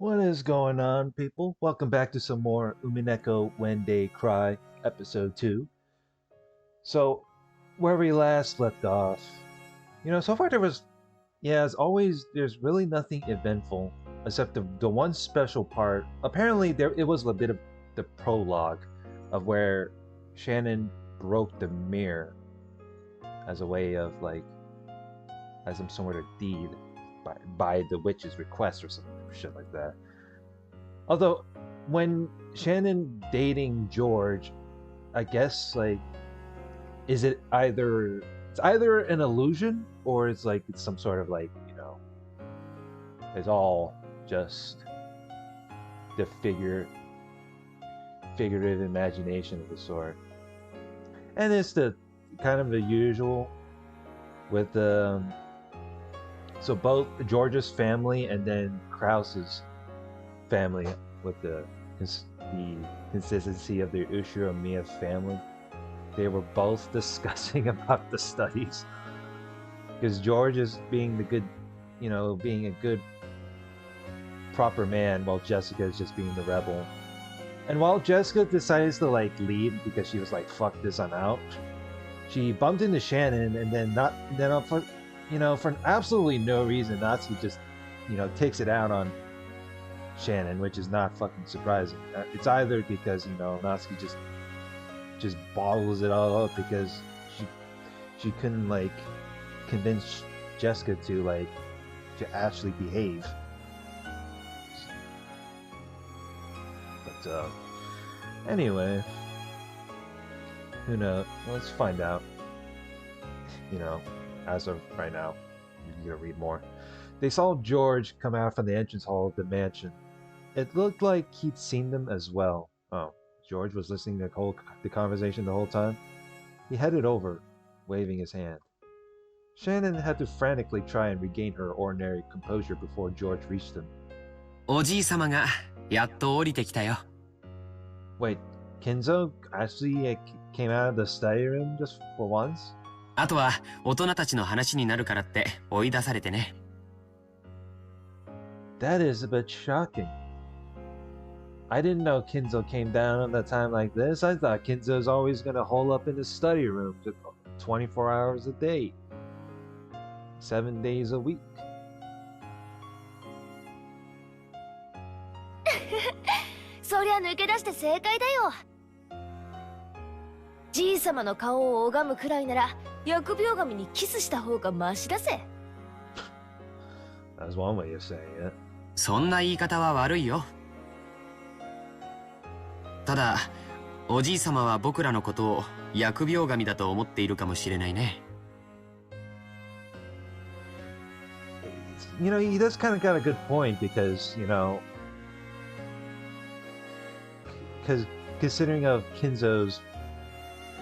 What is going on, people? Welcome back to some more Umineko When They Cry, episode 2. So, where we last left off, so far as always, there's really nothing eventful except the one special part. Apparently, it was a bit of the prologue of where Shannon broke the mirror as a way of, as some sort of deed by the witch's request or some shit like that. Although, when Shannon dating George, I guess is it either an illusion or it's some sort of it's all just the figurative imagination of the sort. And it's the kind of the usual with so both George's family and then Krause's family with the consistency of the Ushiro family. They were both discussing about the studies because George is being the good, being a good, proper man, while Jessica is just being the rebel. And while Jessica decides to leave because she was like, "Fuck this, I'm out," she bumped into Shannon, and then for absolutely no reason, Natsuhi just takes it out on Shannon, which is not fucking surprising. It's either because Natsuki just bottles it all up because she couldn't convince Jessica to actually behave. But anyway, who knows? Let's find out. As of right now, you're gonna read more. They saw George come out from the entrance hall of the mansion. It looked like he'd seen them as well. Oh, George was listening to the conversation the whole time. He headed over, waving his hand. Shannon had to frantically try and regain her ordinary composure before George reached them. おじいさまがやっと降りてきたよ。 Wait, Kinzo actually came out of the study room just for once? あとは大人たちの話になるからって追い出されてね。 That is a bit shocking. I didn't know Kinzo came down at a time like this. I thought Kinzo's always gonna hole up in the study room 24 hours a day, 7 days a week. そりゃ抜け出して正解だよ。じいさまの顔を拝むくらいなら疫病神にキスした方がマシだぜ。 That's one way of saying it. そんな言い方は悪いよ。ただ、おじいさまは僕らのことを疫病神だと思っているかもしれないね。He does kind of got a good point because, because considering of Kinzo's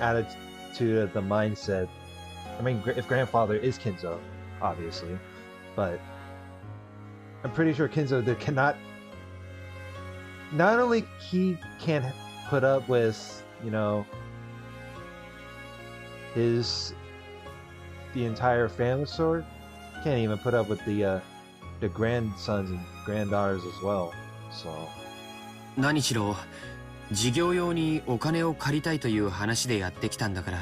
attitude of the mindset, I mean, if grandfather is Kinzo, obviously, but I'm pretty sure Kinzo cannot. Not only he can't put up with, the entire family sword, can't even put up with the grandsons and granddaughters as well. So. 何しろ事業用にお金を借りたいという話でやってきたんだから。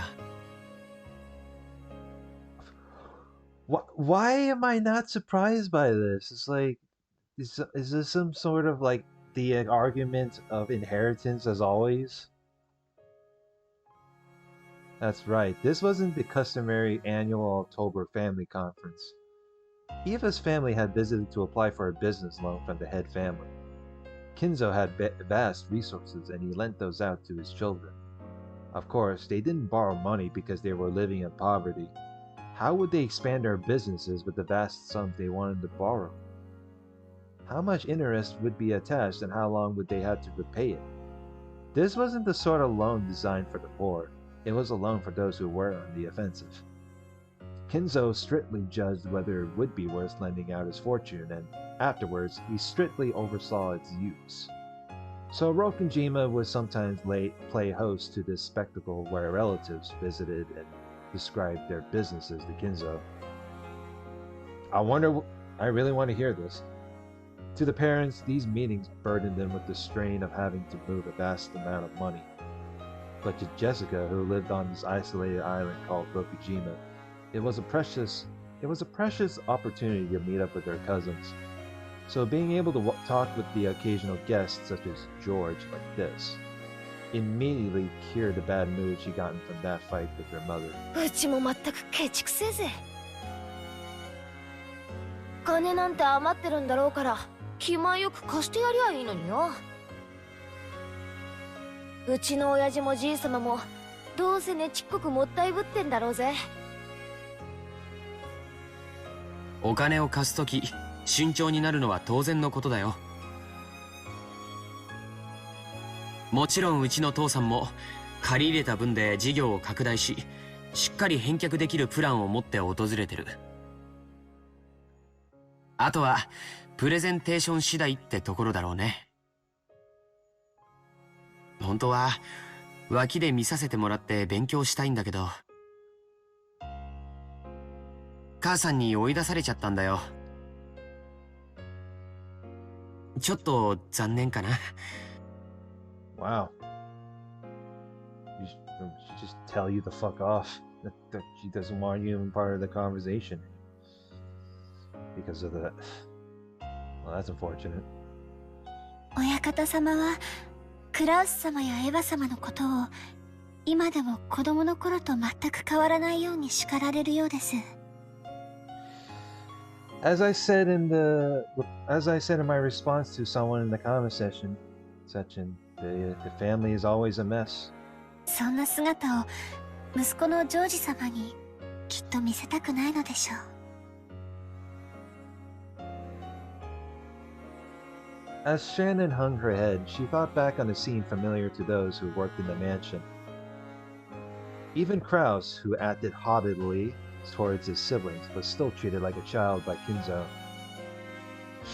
Why am I not surprised by this? It's like, is this some sort of the argument of inheritance as always? That's right, this wasn't the customary annual October family conference. Eva's family had visited to apply for a business loan from the head family. Kinzo had vast resources and he lent those out to his children. Of course, they didn't borrow money because they were living in poverty. How would they expand their businesses with the vast sums they wanted to borrow? How much interest would be attached and how long would they have to repay it? This wasn't the sort of loan designed for the poor. It was a loan for those who were on the offensive. Kinzo strictly judged whether it would be worth lending out his fortune, and afterwards he strictly oversaw its use. So Rokenjima would sometimes play host to this spectacle where relatives visited and described their businesses to Kinzo. I really want to hear this. To the parents, these meetings burdened them with the strain of having to move a vast amount of money. But to Jessica, who lived on this isolated island called Rokujima, it was a precious opportunity to meet up with her cousins. So being able to talk with the occasional guests such as George like this immediately cured the bad mood she gotten from that fight with her mother. うちも全くケチくせえぜ。金なんて余ってるんだろうから、気前よく貸してやりゃいいのによ。うちの親父もじいさまもどうせねちっこくもったいぶってんだろうぜ。お金を貸すとき慎重になるのは当然のことだよ。もちろんうちの父さんも借り入れた分で事業を拡大し、しっかり返却できるプランを持って訪れてる。あとはプレゼンテーション次第ってところだろうね。本当は脇で見させてもらって勉強したいんだけど、母さんに追い出されちゃったんだよ。ちょっと残念かな。Wow. She just tell you the fuck off. That she doesn't want you in part of the conversation. Because of that. Well, that's unfortunate. 親方様はクラウス様やエヴァ様のことを今でも子供の頃と全く変わらないように叱られるようです。As I said in my response to someone in the comment section, the family is always a mess. そんな姿を息子のジョージ様にきっと見せたくないのでしょう。As Shannon hung her head, she thought back on a scene familiar to those who worked in the mansion. Even Kraus, who acted haughtily towards his siblings, was still treated like a child by Kinzo.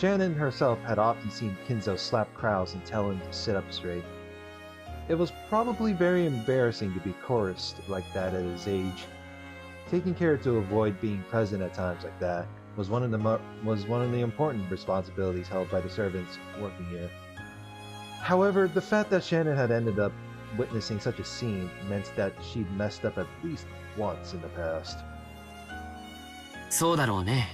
Shannon herself had often seen Kinzo slap Kraus and tell him to sit up straight. It was probably very embarrassing to be chorused like that at his age. Taking care to avoid being present at times like that was one of the important responsibilities held by the servants working here. However, the fact that Shannon had ended up witnessing such a scene meant that she'd messed up at least once in the past. そうだろうね。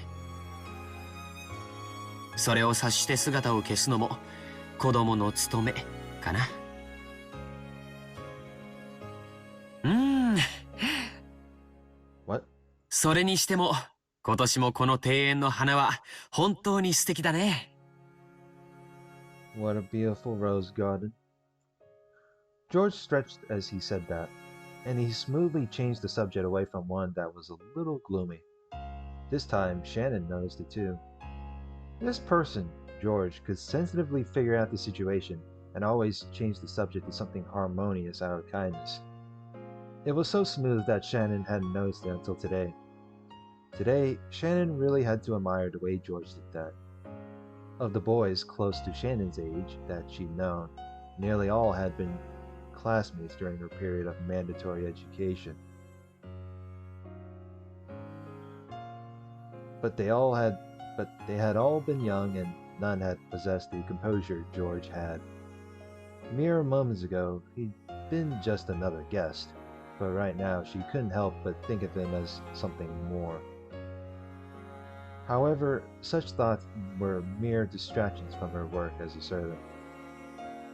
それを察して姿を消すのも子供の務めかな。What? それにしても今年もこの庭園の花は本当に素敵だね。What a beautiful rose garden. George stretched as he said that, and he smoothly changed the subject away from one that was a little gloomy. This time, Shannon noticed it too. This person, George, could sensitively figure out the situation and always change the subject to something harmonious out of kindness. It was so smooth that Shannon hadn't noticed it until today. Today, Shannon really had to admire the way George did that. Of the boys close to Shannon's age that she'd known, nearly all had been classmates during her period of mandatory education. But they had all been young and none had possessed the composure George had. Mere moments ago, he'd been just another guest, but right now she couldn't help but think of him as something more. However, such thoughts were mere distractions from her work as a servant.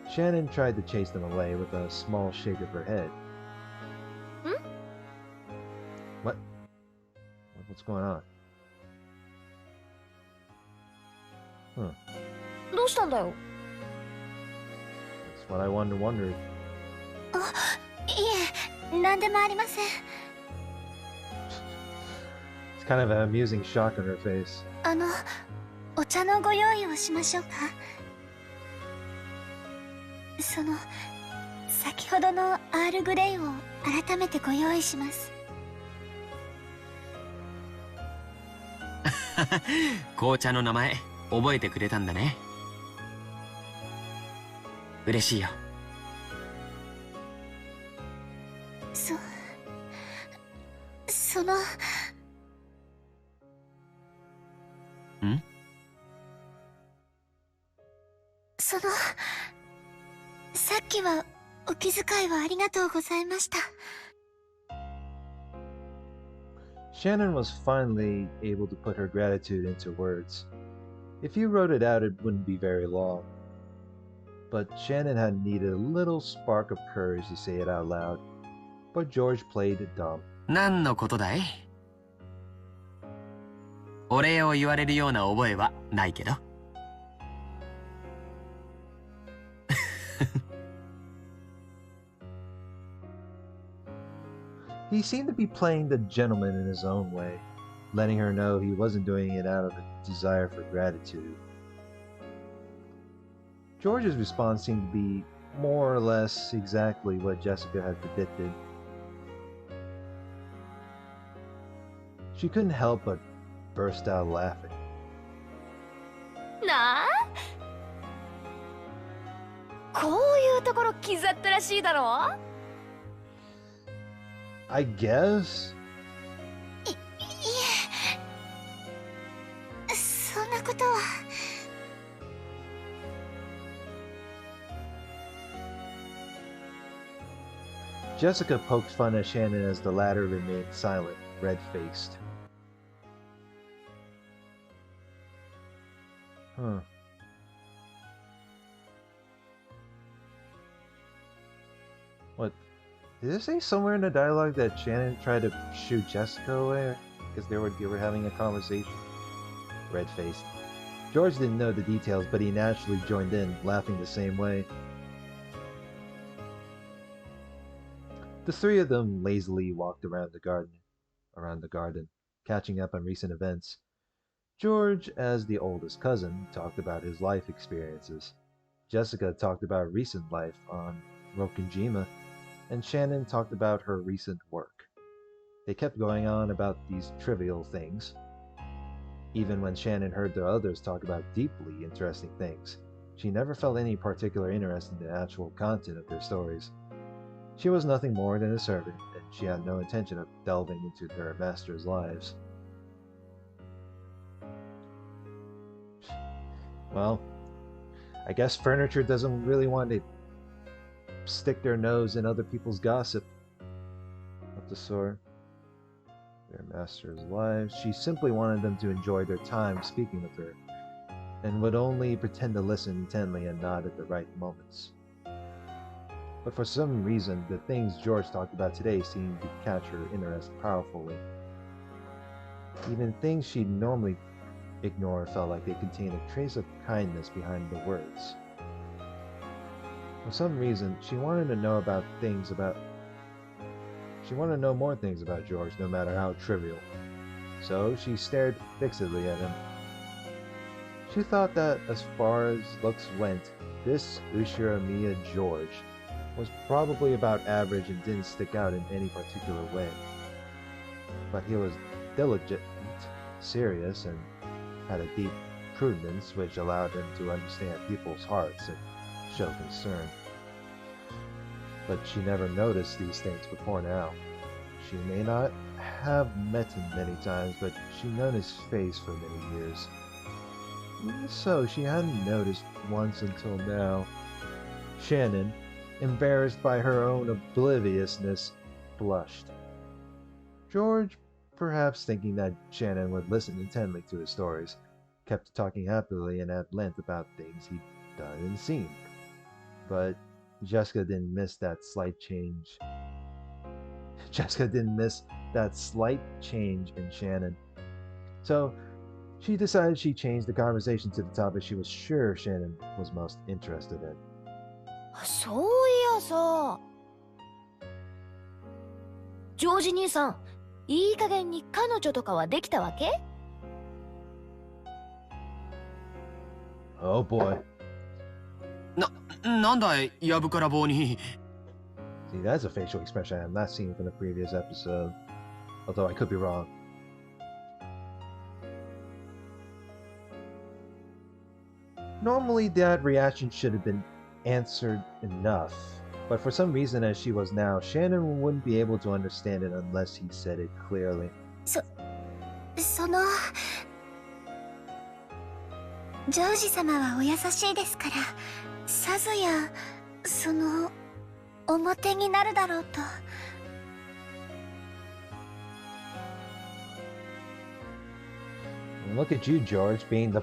Shannon tried to chase them away with a small shake of her head. Hmm? What? What's going on? どうしたんだよ。 That's what I wondered. あ、いえ、何でもありません。It's kind of an amusing shock on her face. お茶のご用意をしましょうか。先ほどのアールグレイを改めてご用意します。紅茶の名前覚えてくれたんだね。嬉しいよ。ん？さっきはお気遣いをありがとうございました。Shannon was finally able to put her gratitude into words. If you wrote it out, it wouldn't be very long. But Shannon had needed a little spark of courage to say it out loud. But George played it dumb. 何のことだい？お礼を言われるような覚えはないけど。He seemed to be playing the gentleman in his own way, letting her know he wasn't doing it out of a desire for gratitude. George's response seemed to be more or less exactly what Jessica had predicted. She couldn't help but burst out laughing. なあ、こういうところ気ざったらしいだろ。I guess? いえ、そんなことは。Jessica poked fun at Shannon as the latter remained silent, red-faced. Huh. What? Did it say somewhere in the dialogue that Shannon tried to shoot Jessica away because they were having a conversation? Red-faced. George didn't know the details, but he naturally joined in, laughing the same way. The three of them lazily walked around the garden, catching up on recent events. George, as the oldest cousin, talked about his life experiences. Jessica talked about recent life on Rokunjima, and Shannon talked about her recent work. They kept going on about these trivial things. Even when Shannon heard the others talk about deeply interesting things, she never felt any particular interest in the actual content of their stories. She was nothing more than a servant, and she had no intention of delving into her master's lives. Well, I guess furniture doesn't really want to stick their nose in other people's gossip of the sort. Their master's lives. She simply wanted them to enjoy their time speaking with her, and would only pretend to listen intently and nod at the right moments. But for some reason, the things George talked about today seemed to catch her interest powerfully. Even things she'd normally ignore felt like they contained a trace of kindness behind the words. For some reason, she wanted to know more things about George, no matter how trivial. So she stared fixedly at him. She thought that as far as looks went, this Ushiramiya George was probably about average and didn't stick out in any particular way. But he was diligent, serious, and had a deep prudence which allowed him to understand people's hearts and show concern. But she never noticed these things before now. She may not have met him many times, but she'd known his face for many years. Even so, she hadn't noticed once until now. Shannon, embarrassed by her own obliviousness, blushed. George, perhaps thinking that Shannon would listen intently to his stories, kept talking happily and at length about things he'd done and seen. But Jessica didn't miss that slight change. Jessica didn't miss that slight change in Shannon. So she decided she'd change the conversation to the topic she was sure Shannon was most interested in. そういやさ、ジョージ兄さん、いい加減に彼女とかはできたわけ？ Oh boy. なんだい、やぶから棒に。See, that's a facial expression I have not seen from the previous episode. Although I could be wrong. Normally, that reaction should have been answered enough. But for some reason, as she was now, Shannon wouldn't be able to understand it unless he said it clearly. そのジョージ様はお優しいですから、さぞや表になるだろうと。Look at you, George, being the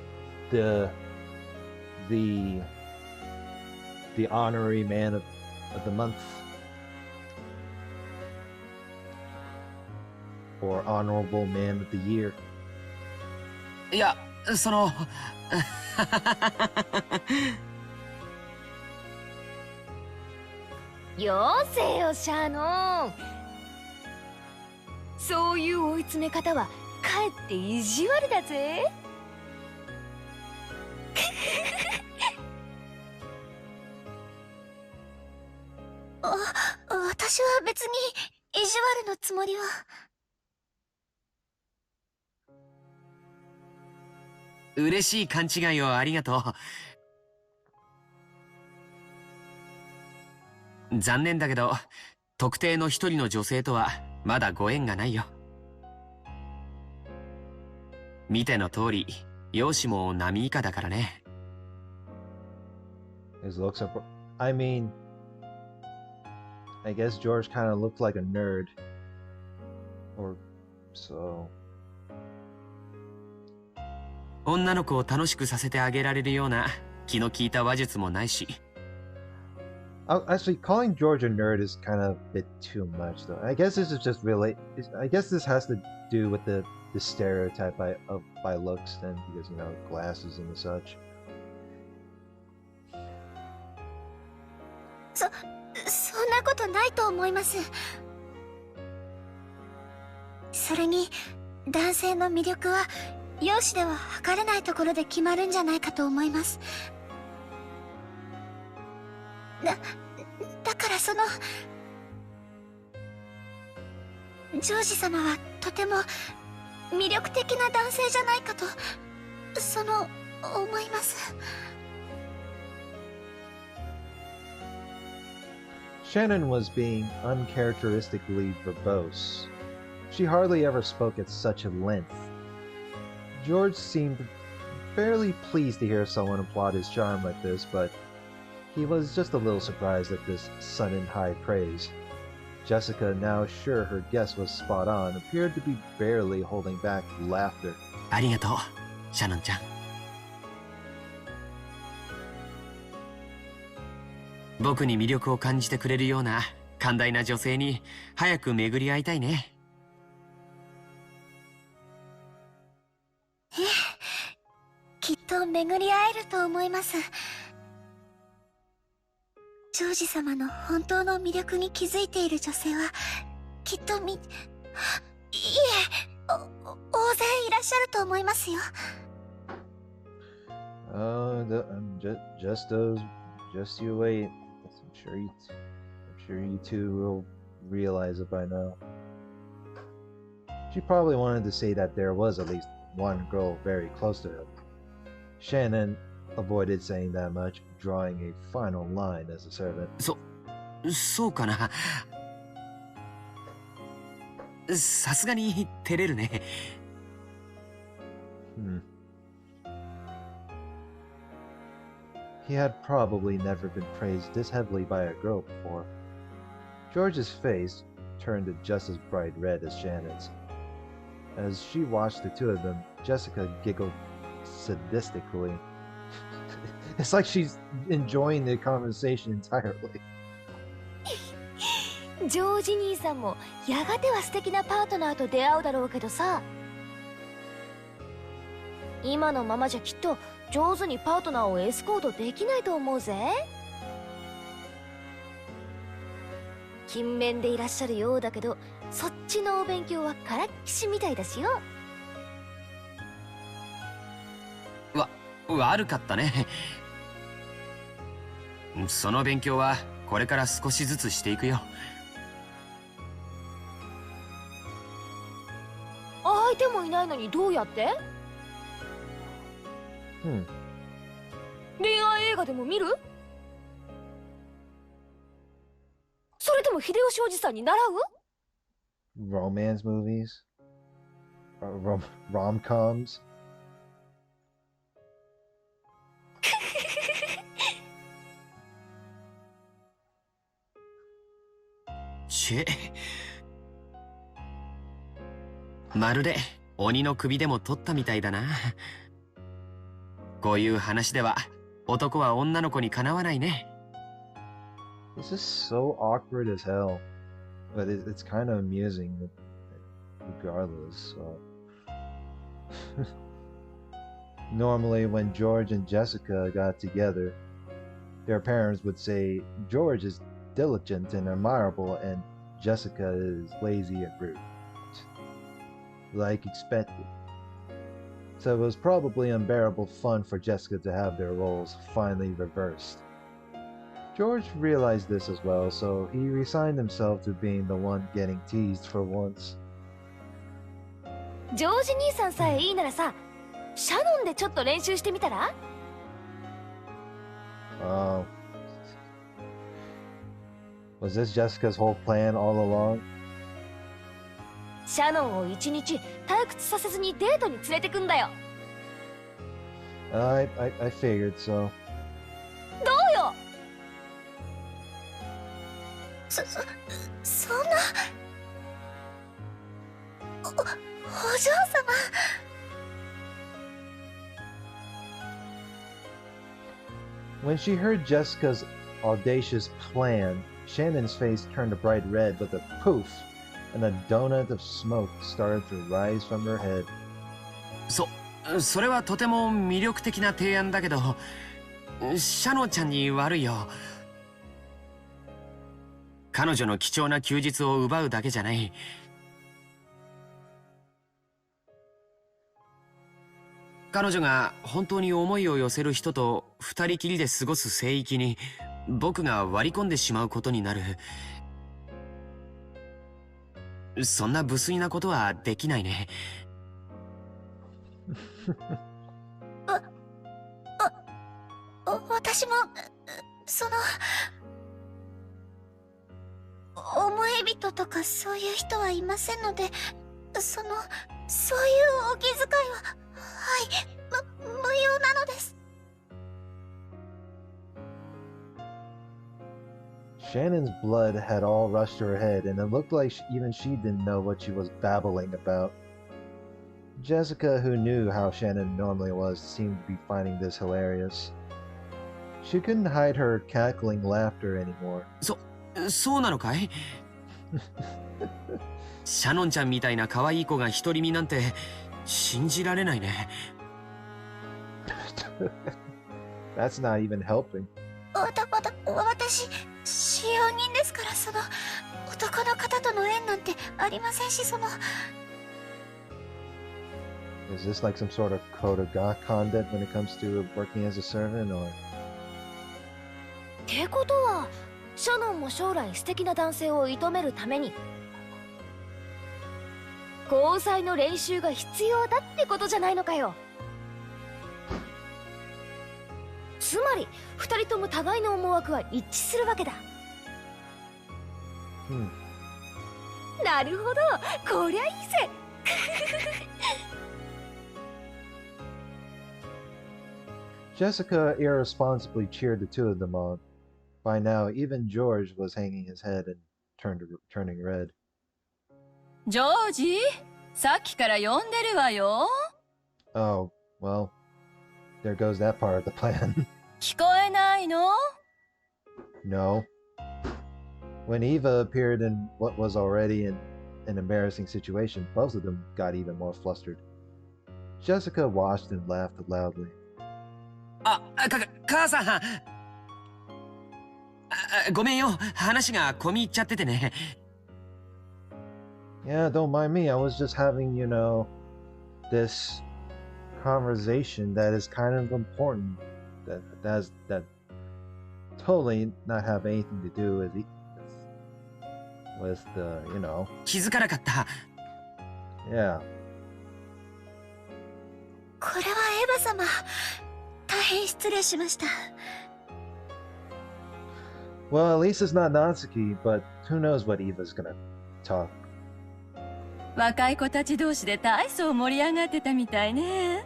the honorary man of the month, or honorable man of the year. いや、そのよせよシャノン、そういう追い詰め方はかえって意地悪だぜ。私は別に意地悪のつもりは。嬉しい勘違いをありがとう。残念だけど、特定の一人の女性とはまだご縁がないよ。見ての通り、容姿も並以下だからね。His looks are. I mean, I guess George kind of looked like a nerd, or so. 女の子を楽しくさせてあげられるような気の利いた話術もないし。Actually, calling George a nerd is kind of a bit too much, though. I guess this is just really. I guess this has to do with the stereotype by looks, then, because glasses and such. そんなことないと思います。それに男性の魅力は容姿では測れないところで決まるんじゃないかと思います。だからジョージ様はとても魅力的な男性じゃないかと思います。Shannon was being uncharacteristically verbose. She hardly ever spoke at such a length. George seemed fairly pleased to hear someone applaud his charm like this, but he was just a little surprised at this sudden high praise. Jessica, now sure her guess was spot on, appeared to be barely holding back laughter. ありがとう、シャノンちゃん。僕に魅力を感じてくれるような寛大な女性に早く巡り会いたいね。きっと巡り会えると思います。ジョージ様の本当の魅力に気づいている女性はきっといえ、大勢いらっしゃると思いますよ。Just you wait. I'm sure you two will realize it by now. She probably wanted to say that there was at least one girl very close to him. Shannon avoided saying that much, drawing a final line as a servant. そうかな。さすがに照れるね。He had probably never been praised this heavily by a girl before. George's face turned a just as bright red as Shannon's. As she watched the two of them, Jessica giggled sadistically. It's like she's enjoying the conversation entirely. ジョージ兄さんもやがては素敵なパートナーと出会うだろうけどさ、今のままじゃきっと上手にパートナーをエスコートできないと思うぜ。勤勉でいらっしゃるようだけど、そっちのお勉強はからっきしみたいだしよ。悪かったね。その勉強はこれから少しずつしていくよ。相手もいないのにどうやって？恋愛映画でも見る？それとも秀吉おじさんに習う？ Romance movies? Rom-coms? ち。まるで鬼の首でも取ったみたいだな。こういう話では男は女の子にかなわないね。This is so awkward as hell, but it's kind of amusing regardless. Normally, when George and Jessica got together, their parents would say George is diligent and admirable, and Jessica is lazy and rude, like expected. So it was probably unbearable fun for Jessica to have their roles finally reversed. George realized this as well, so he resigned himself to being the one getting teased for once. ジョージ兄さんさえいいならさ、シャノンでちょっと練習してみたら？ Was this Jessica's whole plan all along? シャノンを一日退屈させずにデートに連れてくんだよ。I figured so. どうよ。そんな。お嬢様。When she heard Jessica's audacious plan, Shannon's face turned a bright red with a poof, and a donut of smoke started to rise from her head. それはとても魅力的な提案だけど、シャノンちゃんに悪いよ。彼女の貴重な休日を奪うだけじゃない。彼女が本当に思いを寄せる人と二人きりで過ごす聖域に僕が割り込んでしまうことになる。そんな無粋なことはできないね。私も思い人とかそういう人はいませんので、そういうお気遣いは無用なのです。Shannon's blood had all rushed to her head, and it looked like even she didn't know what she was babbling about. Jessica, who knew how Shannon normally was, seemed to be finding this hilarious. She couldn't hide her cackling laughter anymore. そうなのかい？シャノンちゃんみたいな可愛い子が独り身なんて信じられないね。That's not even helping. 私、使用人ですから、男の方との縁なんてありませんし、Is this like some sort of code of conduct when it comes to working as a servant, or? ってことは、シャノンも将来素敵な男性を射止めるために交際の練習が必要だってことじゃないのかよ。つまり二人とも互いの思惑は一致するわけだ。なるほど、こりゃいいぜ。Jessica irresponsibly cheered the two of them on. By now, even George was hanging his head and turning red. ジョージ、さっきから呼んでるわよ。Oh, well, there goes that part of the plan. 聞こえないの？ No. When Eva appeared in what was already an embarrassing situation, both of them got even more flustered. Jessica watched and laughed loudly. 母さん、ごめんよ、話が込み入っちゃっててね。Yeah, don't mind me. I was just having, this conversation that is kind of important. That totally not have anything to do with the, 気づかなかった。Yeah. これはエヴァ様、大変失礼しました。Well, at least it's not Natsuki, but who knows what Eva's gonna talk. 若い子たち同士で大層盛り上がってたみたいね。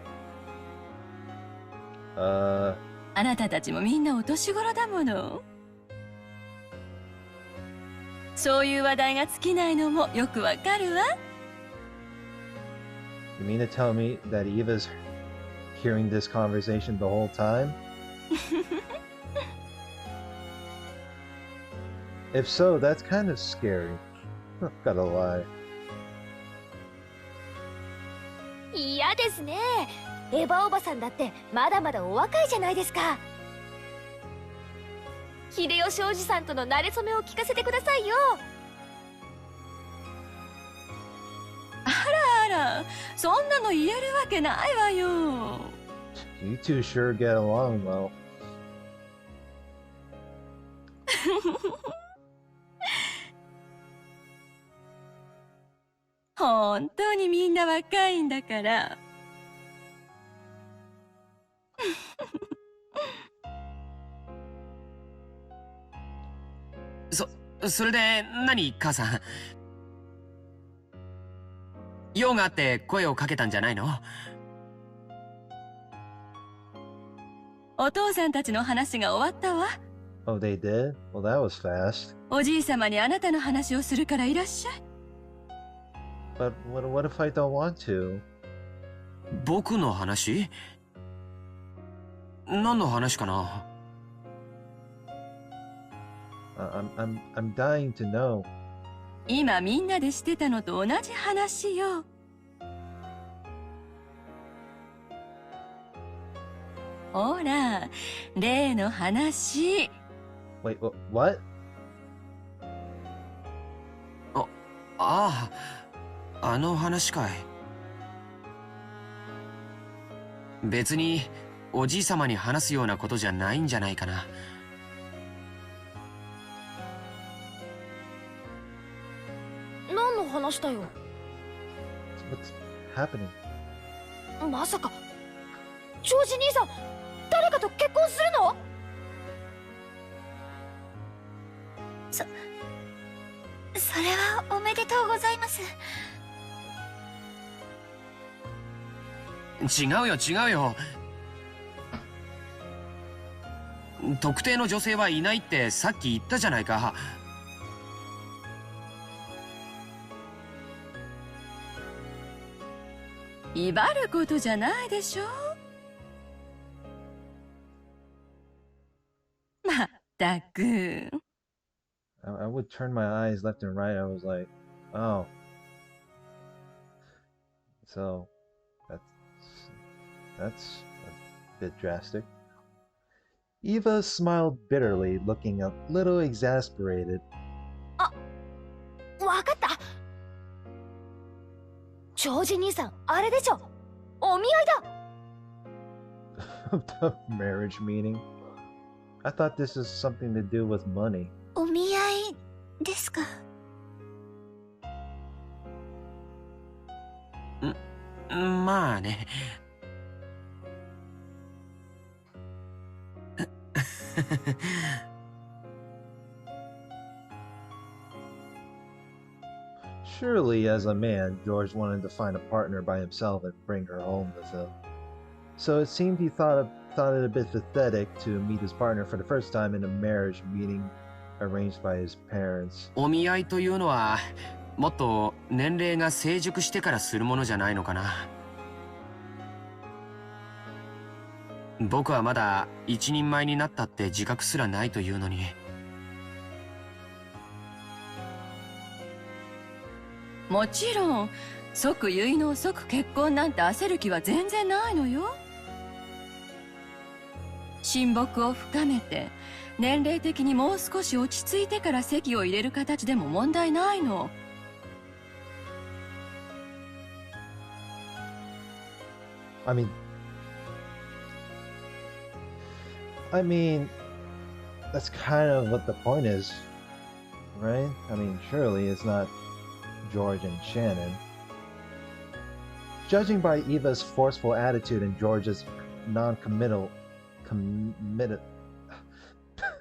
あなたたちもみんなお年頃だもの。そういう話題が尽きないのもよくわかるわ。You mean to tell me that Eva's hearing this conversation the whole time? If so, that's kind of scary. Not gonna lie. 嫌ですね。エヴァおばさんだってまだまだお若いじゃないですか。秀吉おじさんとの馴れ初めを聞かせてくださいよ。あら、そんなの言えるわけないわよ。You two sure get along well. 本当にみんな若いんだから。それで何母さん。用があって声をかけたんじゃないの？お父さんたちの話が終わったわ。Oh, they did? Well, that was fast. おじいさまにあなたの話をするからいらっしゃい。But what if I don't want to? 僕の話？何の話かな？ I'm dying to know. 今みんなでしてたのと同じ話よ。ほら、例の話。Wait, what? ああ、あの話かい。別におじいさまに話すようなことじゃないんじゃないかな。何の話だよ。What's happening? まさかジョージ兄さん誰かと結婚するの？それはおめでとうございます。違うよ違うよ。特定の女性はいないってさっき言ったじゃないか。威張ることじゃないでしょ。まったく。I would turn my eyes left and right. I was like, oh. So, that's a bit drastic. Eva smiled bitterly, looking a little exasperated. わかった。ジョージ兄さんあれでしょ。お見合いだ。The marriage meeting? I thought this was something to do with money. お見合いですか？まあね。Surely, as a man, George wanted to find a partner by himself and bring her home with him. So it seemed he thought it a bit pathetic to meet his partner for the first time in a marriage meeting arranged by his parents. お見合いというのはもっと年齢が成熟してからするものじゃないのかな。僕はまだ一人前になったって自覚すらないというのに。もちろん即結納即結婚なんて焦る気は全然ないのよ。親睦を深めて年齢的にもう少し落ち着いてから籍を入れる形でも問題ないの。I mean, that's kind of what the point is, right? I mean, surely it's not George and Shannon. Judging by Eva's forceful attitude and George's non-committal, committed,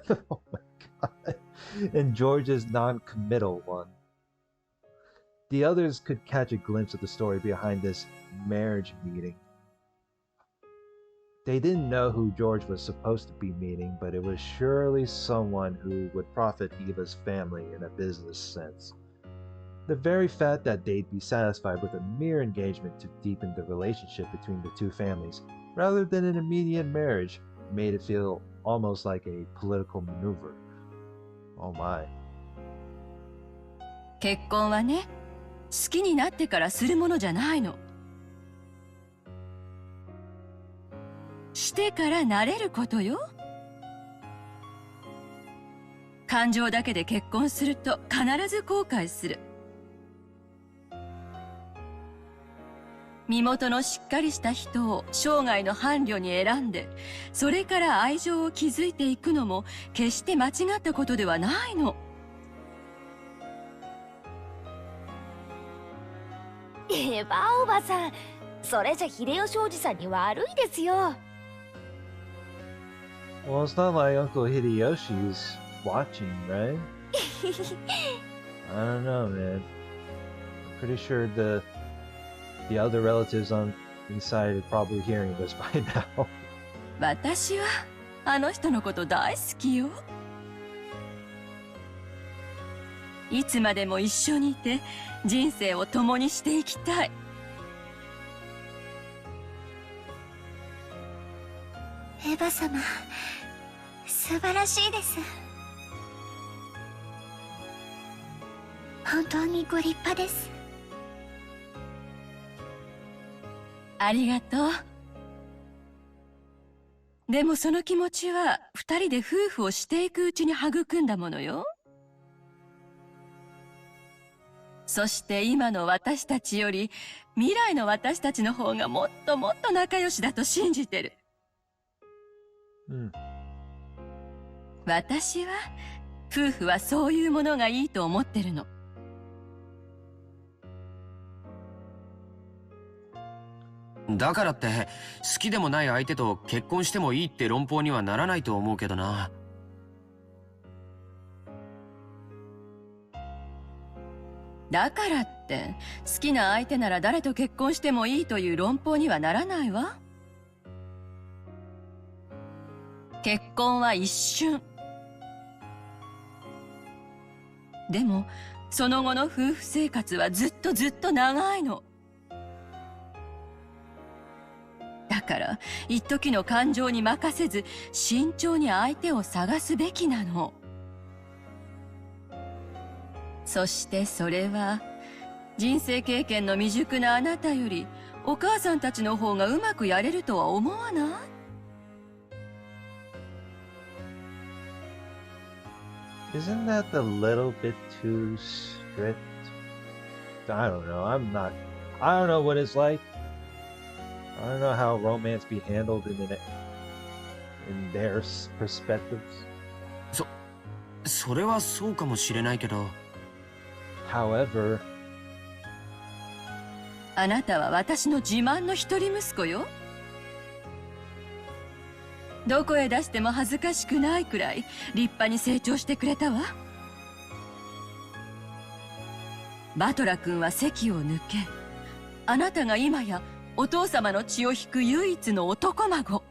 oh my god, and George's non-committal one, the others could catch a glimpse of the story behind this marriage meeting. They didn't know who George was supposed to be meeting, but it was surely someone who would profit Eva's family in a business sense. The very fact that they'd be satisfied with a mere engagement to deepen the relationship between the two families, rather than an immediate marriage, made it feel almost like a political maneuver. Oh my. 結婚はね、好きになってからするものじゃないの。してからなれることよ。感情だけで結婚すると必ず後悔する。身元のしっかりした人を生涯の伴侶に選んで、それから愛情を築いていくのも決して間違ったことではないの。エヴァおばさん、それじゃ秀吉おじさんに悪いですよ。Well, it's not like Uncle Hideyoshi's watching, right? I don't know, man. I'm pretty sure the other relatives on inside are probably hearing this by now. 私はあの人のこと大好きよ。いつまでも一緒にいて人生を共にしていきたい。エヴァ様、素晴らしいです。本当にご立派です。ありがとう。でもその気持ちは二人で夫婦をしていくうちに育んだものよ。そして今の私たちより未来の私たちの方がもっともっと仲良しだと信じてる。私は夫婦はそういうものがいいと思ってるの。だからって好きでもない相手と結婚してもいいって論法にはならないと思うけどな。だからって好きな相手なら誰と結婚してもいいという論法にはならないわ。結婚は一瞬。でもその後の夫婦生活はずっとずっと長いの。だから一時の感情に任せず慎重に相手を探すべきなの。そしてそれは人生経験の未熟なあなたよりお母さんたちの方がうまくやれるとは思わない？ Isn't that a little bit too strict? I don't know. I don't know what it's like. I don't know how romance be handled in their perspectives. それはそうかもしれないけど。However, あなたは私の自慢の一人息子よ。どこへ出しても恥ずかしくないくらい立派に成長してくれたわ。バトラ君は籍を抜け、あなたが今やお父様の血を引く唯一の男孫。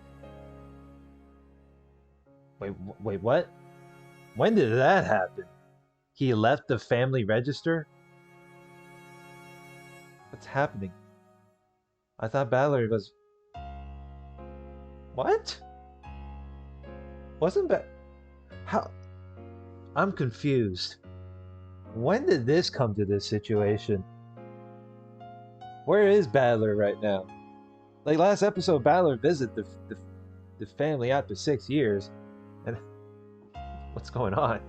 wait, what? When did that happen? He left the family register? What's happening? I thought Valerie was... What? Wasn't that... How... I'm confused. When did this come to this situation? Where is Battler right now? Like last episode, Battler visited the family after 6 years. And what's going on?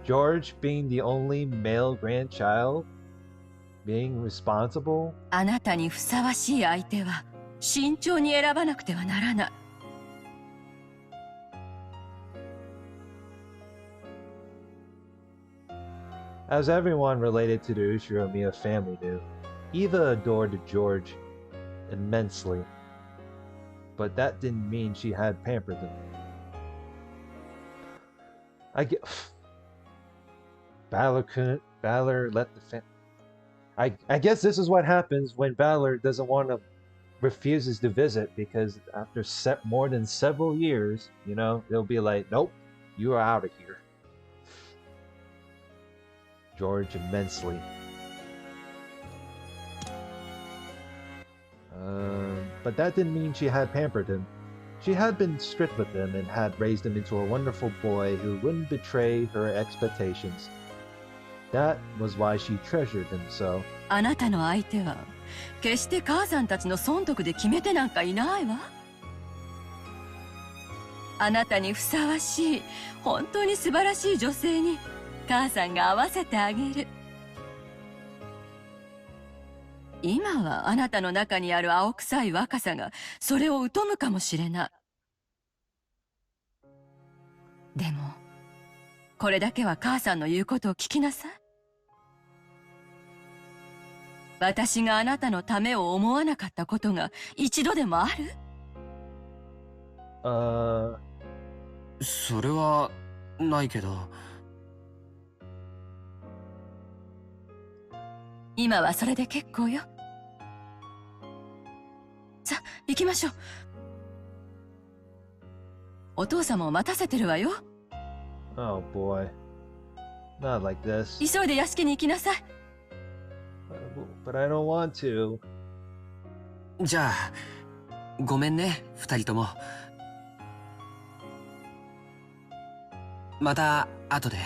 George being the only male grandchild? Being responsible? あなたにふさわしい相手は慎重に選ばなくてはならない。As everyone related to the Ushiromiya family knew, Eva adored George immensely. But that didn't mean she had pampered him. Balor let the I guess this is what happens when Balor doesn't want to refuses to visit because after more than several years, they'll be like, nope, you are out of here. George immensely. But that didn't mean she had pampered him. She had been strict with him and had raised him into a wonderful boy who wouldn't betray her expectations. That was why she treasured him so. あなたの相手は決して母さんたちの損得で決めてなんかいないわ。あなたにふさわしい本当に素晴らしい女性に母さんが合わせてあげる。今はあなたの中にある青臭い若さがそれを疎むかもしれない。でもこれだけは母さんの言うことを聞きなさい。私があなたのためを思わなかったことが一度でもある？それはないけど。今はそれで結構よ。さあ行きましょう。お父様を待たせてるわよ。Oh boy. Not like this. 急いで屋敷に行きなさい。But I don't want to. じゃあごめんね二人とも。また後で。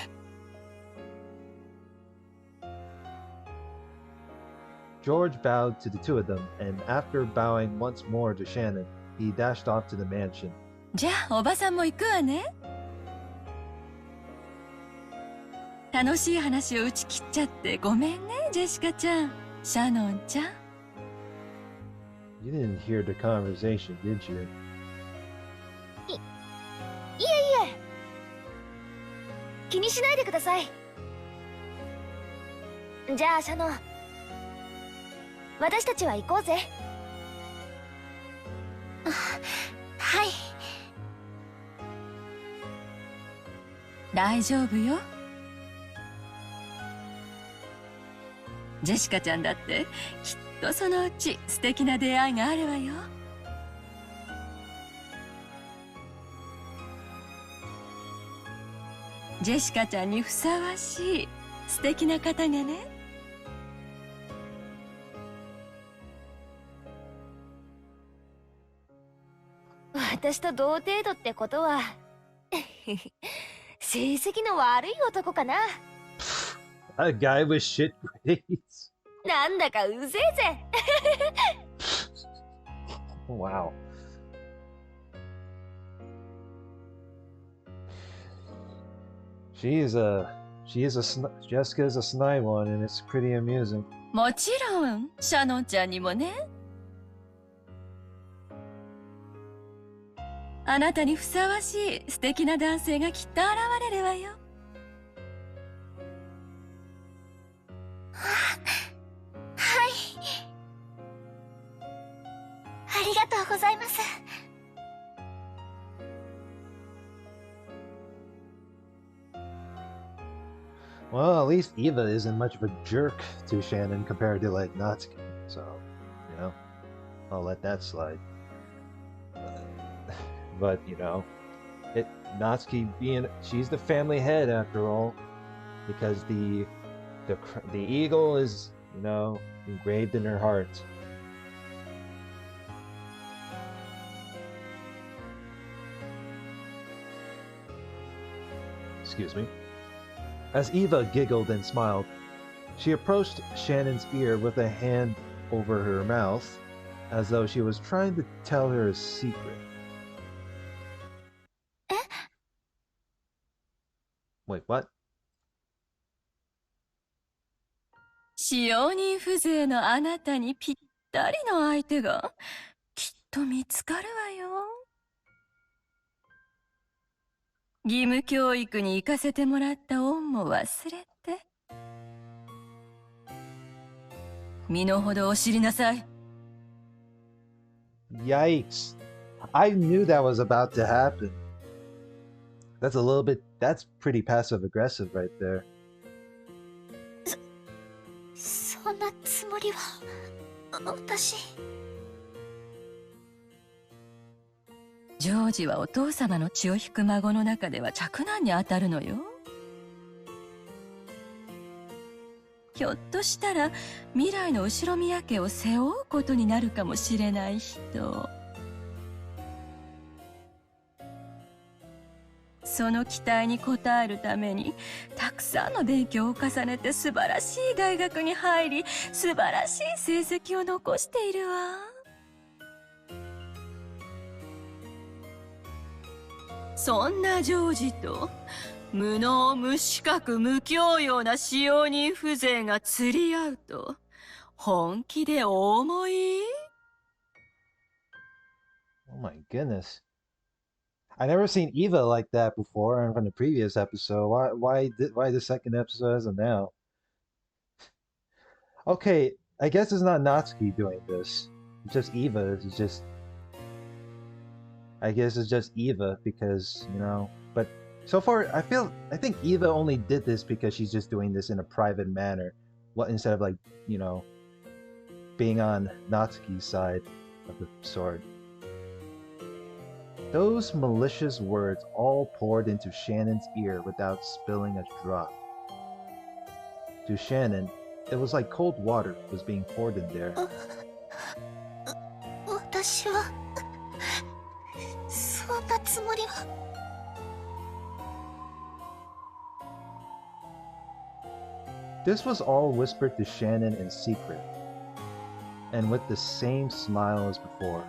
George bowed to the two of them, and after bowing once more to Shannon, he dashed off to the mansion. じゃあおばさんも行くわね。楽しい話を打ち切っちゃってごめんね、ジェシカちゃん、シャノンちゃん。You didn't hear the conversation, did you? いえいえ。気にしないでください。じゃあシャノン、私たちは行こうぜ。はい。大丈夫よ。ジェシカちゃんだってきっとそのうち素敵な出会いがあるわよ。ジェシカちゃんにふさわしい素敵な方がね。私と同程度ってことは成績の悪い男かな。A guy with shit grades. なんだかうぜえぜ。Wow. Jessica is a sly one, and it's pretty amusing. もちろんシャノンちゃんにもね。あなたにふさわしい素敵な男性がきっと現れるわよ。はい。ありがとうございます。Well, at least Eva isn't much of a jerk to Shannon compared to like Natsuki, so I'll let that slide. But Natsuki she's the family head after all, because the eagle is engraved in her heart. Excuse me. As Eva giggled and smiled, she approached Shannon's ear with a hand over her mouth, as though she was trying to tell her a secret. Wait, what? 使用人風情のあなたにぴったりの相手がきっと見つかるわよ。義務教育に行かせてもらった恩も忘れて。身の程を知りなさい。Yikes. I knew that was about to happen. That's pretty passive aggressive right there. そんなつもりは、私。ジョージはお父様の血を引く孫の中では嫡男にあたるのよ。ひょっとしたら未来の後ろ宮家を背負うことになるかもしれない人。その期待に応えるためにたくさんの勉強を重ねて素晴らしい大学に入り、素晴らしい成績を残しているわ。そんなジョージと無能無資格無教養な使用人風情が釣り合うと本気でお思い？ Oh my goodness. I never seen Eva like that before and from the previous episode. Why the second episode as of now? Okay, I guess it's not Natsuki doing this. It's just Eva. It's just I guess it's just Eva because, but so far I think Eva only did this because she's just doing this in a private manner. What instead of like, being on Natsuki's side of the sword. Those malicious words all poured into Shannon's ear without spilling a drop. To Shannon, it was like cold water was being poured in there. 私はそんなつもりは。This was all whispered to Shannon in secret, and with the same smile as before.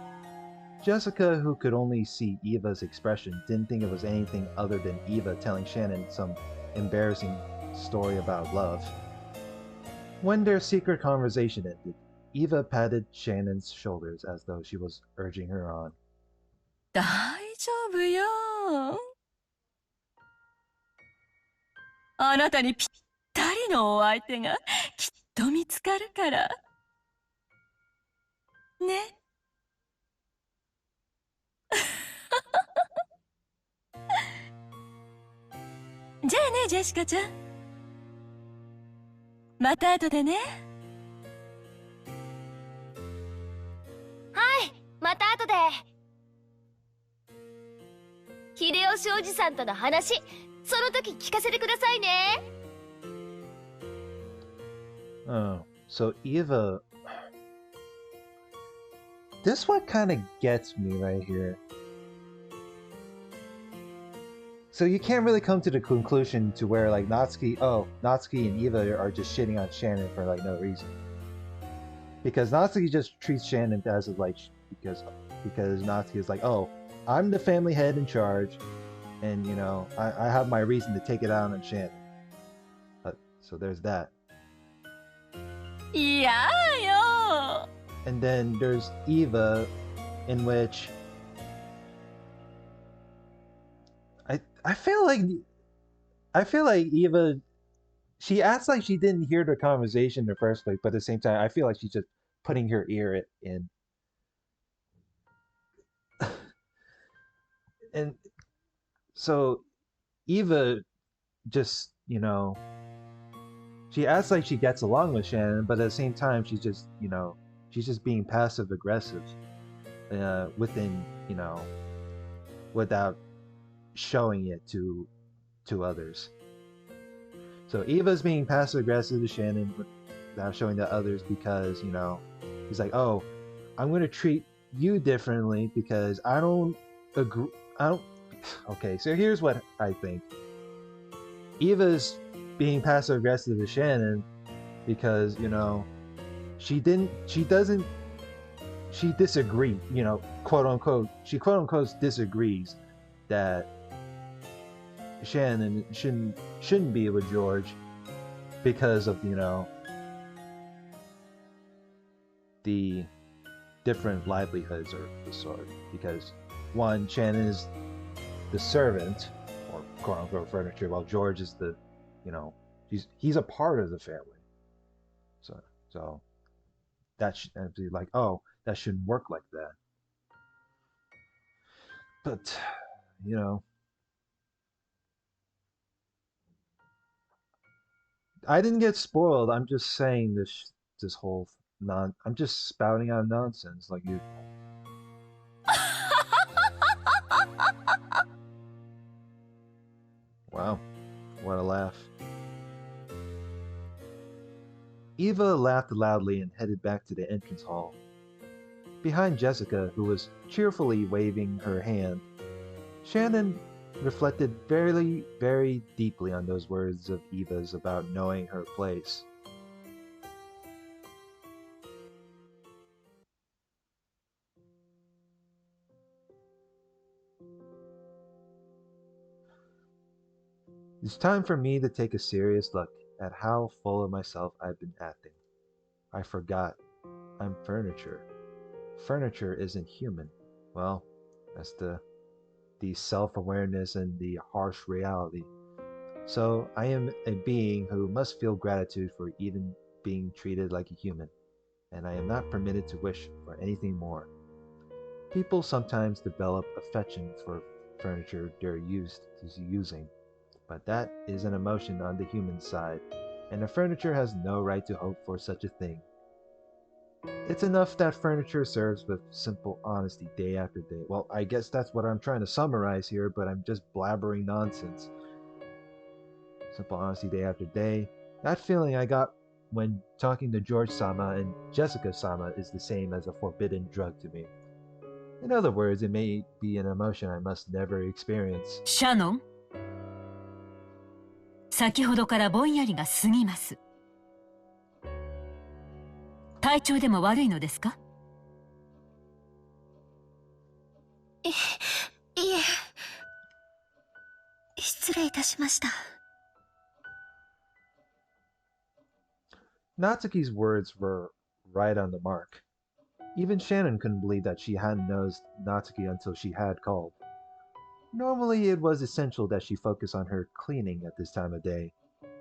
Jessica, who could only see Eva's expression, didn't think it was anything other than Eva telling Shannon some embarrassing story about love. When their secret conversation ended, Eva patted Shannon's shoulders as though she was urging her on. 大丈夫よ。あなたにぴったりのお相手がきっと見つかるから。ね。じゃあね、ジェシカちゃん。また後でね。はい、また後で。秀吉おじさんとの話、その時聞かせてくださいね。Oh, so Eva... This one kind of gets me right here. So you can't really come to the conclusion to where like Natsuki and Eva are just shitting on Shannon for like no reason. Because Natsuki just treats Shannon as like because Natsuki is like, oh, I'm the family head in charge, and I have my reason to take it out on Shannon. So there's that. いやよ。 And then there's Eva, in which I feel like Eva, she acts like she didn't hear the conversation in the first place, but at the same time, I feel like she's just putting her ear in. And so Eva just, she acts like she gets along with Shannon, but at the same time, she's just being passive aggressive within, without showing it to others. So Eva's being passive aggressive to Shannon without showing to others because, he's like, oh, I'm going to treat you differently because I don't agree. Okay, so here's what I think. Eva's being passive aggressive to Shannon because, she disagreed, quote unquote, she quote unquote disagrees that Shannon shouldn't be with George because of, the different livelihoods or the sort. Because one, Shannon is the servant or quote unquote furniture, while George is the, he's a part of the family. So that should be like, oh, that shouldn't work like that. But I didn't get spoiled. I'm just saying this whole I'm just spouting out nonsense like you. Eva laughed loudly and headed back to the entrance hall. Behind Jessica, who was cheerfully waving her hand, Shannon reflected very deeply on those words of Eva's about knowing her place. It's time for me to take a serious look at how full of myself I've been acting. I forgot. I'm furniture. Furniture isn't human. Well, that's the self-awareness and the harsh reality. So I am a being who must feel gratitude for even being treated like a human, and I am not permitted to wish for anything more. People sometimes develop affection for furniture they're used to using, but that is an emotion on the human side, and a furniture has no right to hope for such a thing. It's enough that furniture serves with simple honesty day after day. Well, I guess that's what I'm trying to summarize here, but I'm just blabbering nonsense. Simple honesty day after day. That feeling I got when talking to George Sama and Jessica Sama is the same as a forbidden drug to me. In other words, it may be an emotion I must never experience. シャノン、先ほどからぼんやりが過ぎます。体調でも悪いのですか？いえ、失礼いたしました。Natsuki's words were right on the mark. Even Shannon couldn't believe that she hadn't noticed Natsuki until she had called. Normally, it was essential that she focus on her cleaning at this time of day,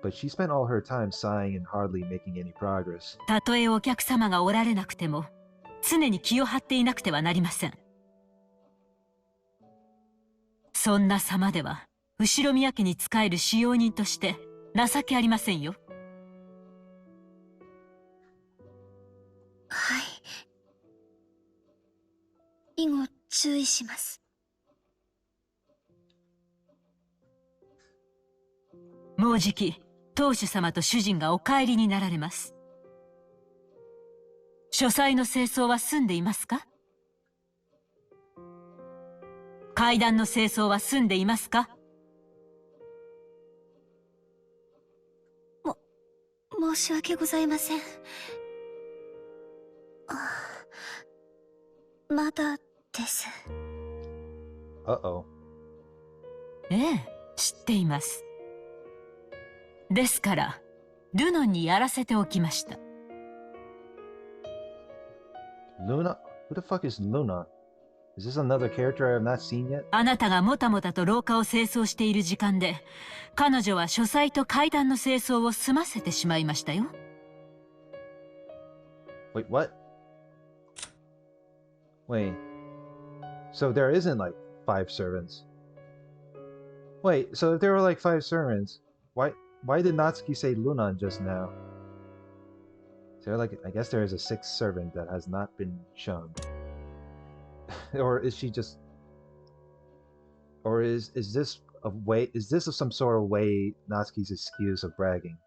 but she spent all her time sighing and hardly making any progress. たとえお客様がおられなくても、常に気を張っていなくてはなりません。そんな様では、後宮家に仕える使用人として情けありませんよ。はい。以後注意します。もうじき当主様と主人がお帰りになられます。書斎の清掃は済んでいますか？階段の清掃は済んでいますか？申し訳ございません。まだです。Uh-oh. ええ、知っています。ですから、ルノンにやらせておきました。Luna? Who the fuck is Luna? Is this another character I have not seen yet? あなたがもたもたと廊下を清掃している時間で、彼女は書斎と階段の清掃を済ませてしまいましたよ。Wait, what? Wait. So there isn't like 5 servants. Wait, so if there were like 5 servants, why did Natsuki say Lunan just now? Is there like, I guess there is a 6th servant that has not been shown. Or is she just, or is this a way, is this some sort of way Natsuki's excuse of bragging?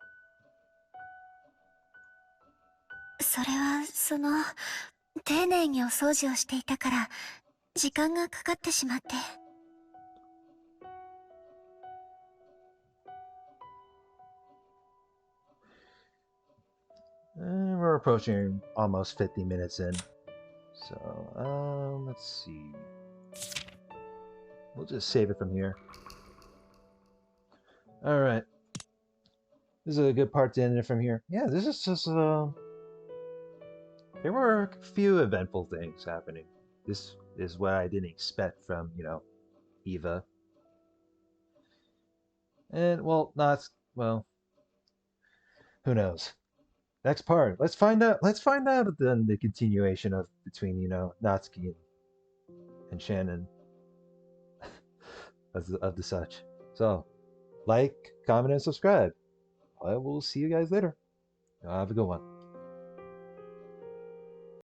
それは丁寧にお掃除をしていたから時間がかかってしまって。We're approaching almost 50 minutes in. So, let's see. We'll just save it from here. Alright. This is a good part to end it from here. Yeah, this is just, there were a few eventful things happening. This is what I didn't expect from, Eva. And, well, who knows? Next part. Let's find out then the continuation of between, Natsuki and Shannon of the such. So, like, comment, and subscribe. I will see you guys later. Have a good one.